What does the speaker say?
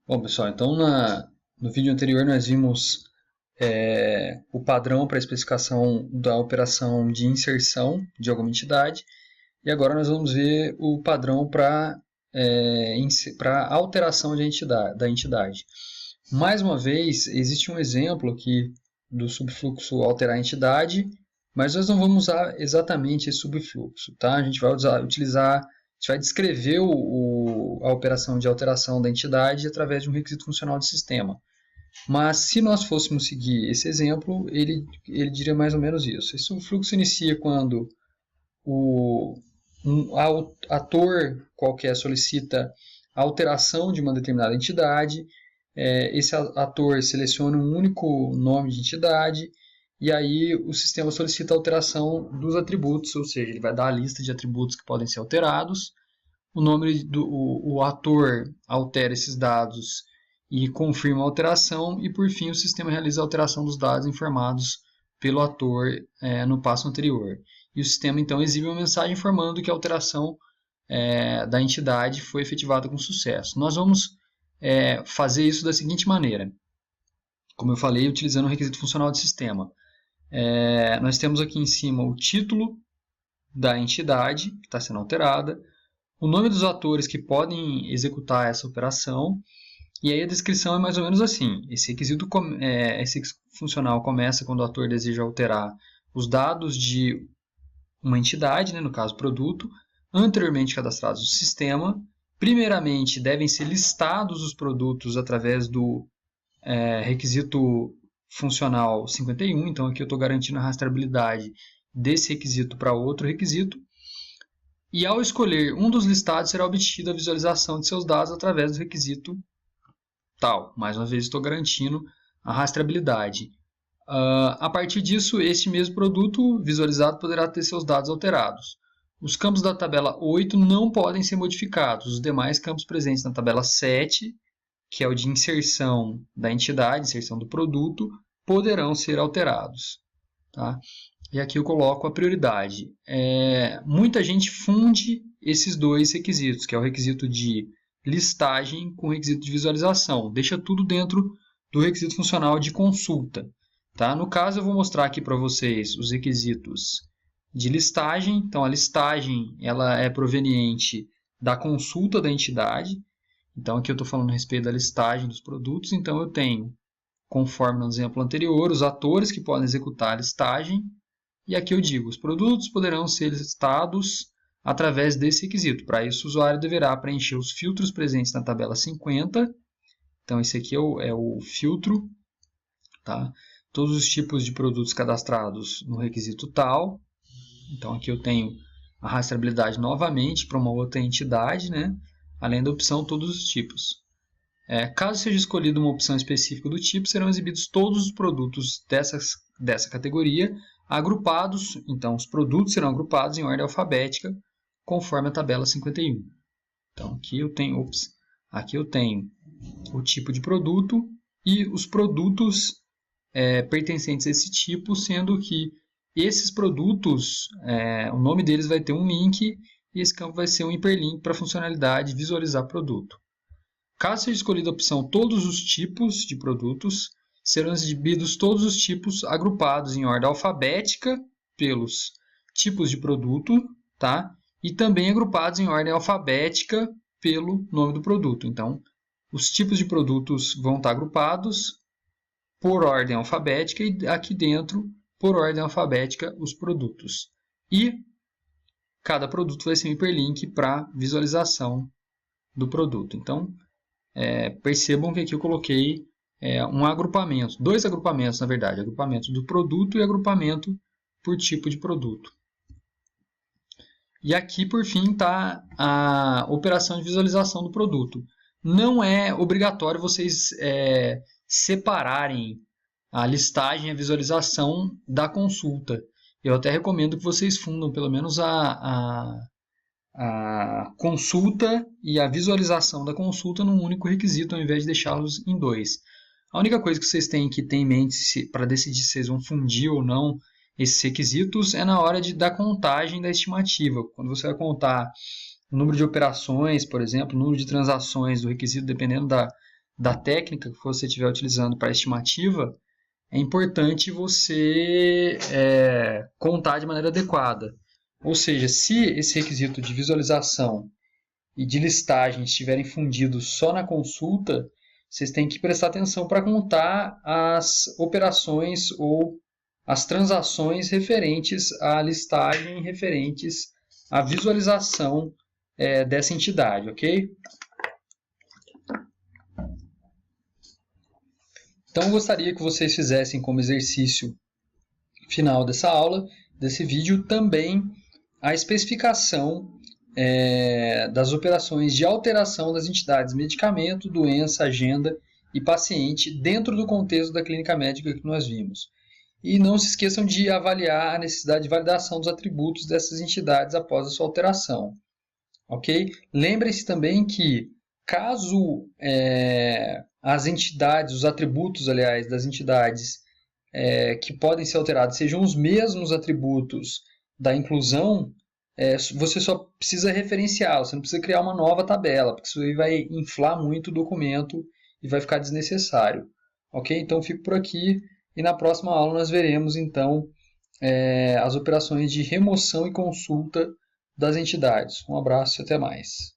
Bom, pessoal, então no vídeo anterior nós vimos o padrão para a especificação da operação de inserção de alguma entidade e agora nós vamos ver o padrão para alteração da entidade. Mais uma vez, existe um exemplo aqui do subfluxo alterar a entidade, mas nós não vamos usar exatamente esse subfluxo, tá? A gente vai vai descrever a operação de alteração da entidade através de um requisito funcional de sistema. Mas se nós fôssemos seguir esse exemplo, ele diria mais ou menos isso. Esse subfluxo inicia quando um ator qualquer solicita a alteração de uma determinada entidade, esse ator seleciona um único nome de entidade, e aí o sistema solicita a alteração dos atributos, ou seja, ele vai dar a lista de atributos que podem ser alterados, o ator altera esses dados e confirma a alteração, e por fim o sistema realiza a alteração dos dados informados pelo ator no passo anterior. E o sistema então exibe uma mensagem informando que a alteração da entidade foi efetivada com sucesso. Nós vamos fazer isso da seguinte maneira, como eu falei, utilizando o requisito funcional de sistema. Nós temos aqui em cima o título da entidade que está sendo alterada, o nome dos atores que podem executar essa operação, e aí a descrição é mais ou menos assim. Esse requisito funcional começa quando o ator deseja alterar os dados de uma entidade, no caso produto, anteriormente cadastrados no sistema. Primeiramente, devem ser listados os produtos através do requisito funcional 51, então aqui eu estou garantindo a rastreabilidade desse requisito para outro requisito, e ao escolher um dos listados será obtida a visualização de seus dados através do requisito tal. Mais uma vez estou garantindo a rastreabilidade. A partir disso, este mesmo produto visualizado poderá ter seus dados alterados. Os campos da tabela 8 não podem ser modificados, os demais campos presentes na tabela 7, que é o de inserção da entidade, inserção do produto, poderão ser alterados. Tá? E aqui eu coloco a prioridade. Muita gente funde esses dois requisitos, que é o requisito de listagem com o requisito de visualização. Deixa tudo dentro do requisito funcional de consulta. Tá? No caso, eu vou mostrar aqui para vocês os requisitos de listagem. Então, a listagem ela é proveniente da consulta da entidade. Então, aqui eu estou falando a respeito da listagem dos produtos. Então, eu tenho, conforme no exemplo anterior, os atores que podem executar a listagem. E aqui eu digo, os produtos poderão ser listados através desse requisito. Para isso, o usuário deverá preencher os filtros presentes na tabela 50. Então, esse aqui é o filtro. Tá? Todos os tipos de produtos cadastrados no requisito tal. Então, aqui eu tenho a rastreabilidade novamente para uma outra entidade, além da opção todos os tipos. Caso seja escolhida uma opção específica do tipo, serão exibidos todos os produtos dessa categoria agrupados. Então, os produtos serão agrupados em ordem alfabética, conforme a tabela 51. Então, aqui eu tenho o tipo de produto e os produtos pertencentes a esse tipo, sendo que esses produtos, o nome deles vai ter um link e esse campo vai ser um hiperlink para a funcionalidade visualizar produto. Caso seja escolhida a opção todos os tipos de produtos, serão exibidos todos os tipos agrupados em ordem alfabética pelos tipos de produto, tá? E também agrupados em ordem alfabética pelo nome do produto. Então, os tipos de produtos vão estar agrupados por ordem alfabética e aqui dentro, por ordem alfabética, os produtos. E cada produto vai ser um hiperlink para visualização do produto. Então, percebam que aqui eu coloquei dois agrupamentos, na verdade, agrupamento do produto e agrupamento por tipo de produto. E aqui, por fim, está a operação de visualização do produto. Não é obrigatório vocês separarem a listagem e a visualização da consulta. Eu até recomendo que vocês fundam pelo menos a consulta e a visualização da consulta num único requisito, ao invés de deixá-los em dois. A única coisa que vocês têm que ter em mente para decidir se vocês vão fundir ou não esses requisitos é na hora da contagem da estimativa. Quando você vai contar o número de operações, por exemplo, o número de transações do requisito, dependendo da técnica que você estiver utilizando para a estimativa, é importante você contar de maneira adequada. Ou seja, se esse requisito de visualização e de listagem estiverem fundidos só na consulta, vocês têm que prestar atenção para contar as operações ou as transações referentes à listagem, referentes à visualização dessa entidade, ok? Então, eu gostaria que vocês fizessem como exercício final dessa aula, desse vídeo, também a especificação das operações de alteração das entidades medicamento, doença, agenda e paciente dentro do contexto da clínica médica que nós vimos. E não se esqueçam de avaliar a necessidade de validação dos atributos dessas entidades após a sua alteração. Ok? Lembrem-se também que, caso as entidades, os atributos, aliás, das entidades que podem ser alterados sejam os mesmos atributos da inclusão, você só precisa referenciar, você não precisa criar uma nova tabela, porque isso aí vai inflar muito o documento e vai ficar desnecessário. Ok? Então, fico por aqui e na próxima aula nós veremos, então, as operações de remoção e consulta das entidades. Um abraço e até mais.